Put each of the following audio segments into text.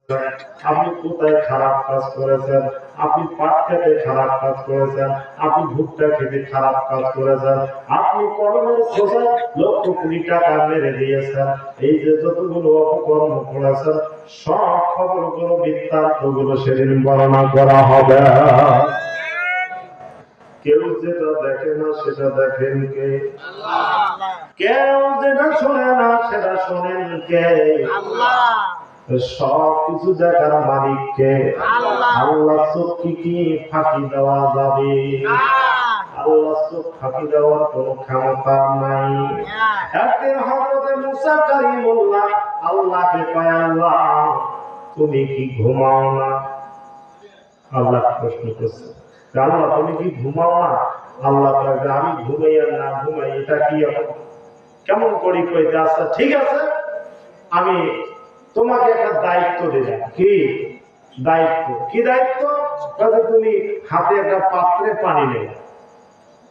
আপনি কোথায় খারাপ কাজ করেছেন, আপনি পাট খেতে খারাপ কাজ করেছেন, আপনি ভুট্টা খেতে খারাপ কাজ করেছেন, আপনি কর্মের খোঁজায় লক্ষ কোটি টাকা মেরে দিয়েছেন, এই যে যতগুলো অপকর্ম করেছেন সব খবরগুলো বৃত্তান্তগুলো সেদিন বর্ণনা করা হবে। কেউ যেটা দেখে না সেটা দেখেন কে? কেউ যেটা শোনে না সেটা শোনেন কে? সব কিছু দেখার মালিককে। আল্লাহ চোখ কি ফাঁকি দেওয়া যাবে? আল্লাহ চোখ ফাঁকি দেওয়ার কোনো ক্ষমতা নাই। একদিন হযরতে মুসা কালিমুল্লাহ আল্লাহকে কয়, আল্লাহ তুমি কি ঘুমাও না? আল্লাহ প্রশ্ন করছে, আল্লাহ তুমি কি ঘুমাও না? আল্লাহ কয়, আমি ঘুমাই আর না ঘুমাই এটা কি এখন কেমন করি কইতে? আচ্ছা ঠিক আছে, আমি তোমাকে একটা দায়িত্ব দিলাম। কি দায়িত্ব? কি দায়িত্ব? কাজে তুমি হাতে একটা পাত্রে পানি নেবে,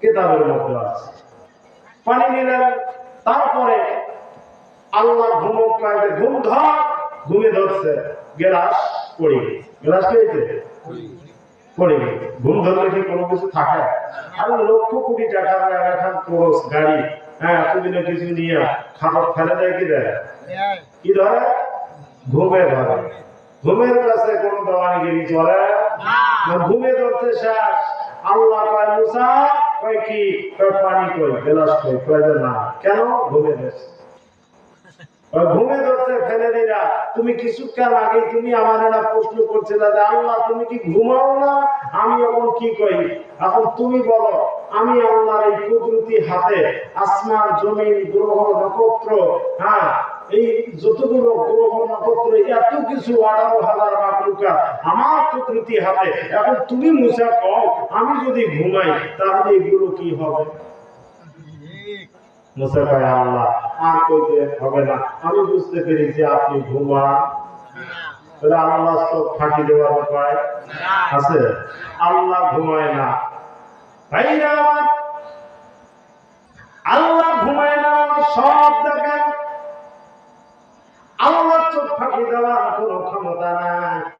কিতাবের মধ্যে আছে। পানি নিলেন, তারপরে আল্লাহ ঘুমক কায়দে ঘুম ধর, ঘুমে ধরছে, গ্লাস পড়ে গেছে। গ্লাস খেয়েছে পড়ে গেছে। ঘুম ধরলে কি কোনো কিছু থাকে? আর লক্ষ কোটি টাকার এখন খরচ গাড়ি, হ্যাঁ তুমি না কিছু নিয়ে খাবার ফেলে দেয়, কি দেয়? কি ধরে? ঘুমে ধরে। ঘুমের কাছে কোনো দেওয়ানিগিরি চলে না। ঘুমে ধরতে শেষ। আল্লাহ কয় মুসা, কয় কি? কয় পানি কই, গ্লাস কই? কয় যে না। কেন? ঘুমে ধরছে। ঘুমে ধরতে ফেলে দিলা। তুমি কিছুক্ষণ আগে তুমি আমার একটা প্রশ্ন করছিলে যে আল্লাহ তুমি কি ঘুমাও না? আমি এখন কি কই? এখন তুমি বলো, আমি আল্লাহর এই কুদরতি হাতে আসমান জমিন গ্রহ নক্ষত্র, হ্যাঁ এই যতগুলো গ্রহ নক্ষত্র এত কিছু 18,000 মাকলুকাত আমার কুদরতি হাতে। এখন তুমি মুসা কও আমি যদি ঘুমাই তাহলে এগুলো কি হবে? মুসা কয় আল্লাহ আর কইতে হবে না, আমি বুঝতে পেরেছি আপনি ঘুমান। তাহলে আল্লাহ তো ফাঁকি দেওয়ার উপায় আছে? আল্লাহ ঘুমায় না। ভাইরা আল্লাহ ঘুমায় না, সব দেখেন।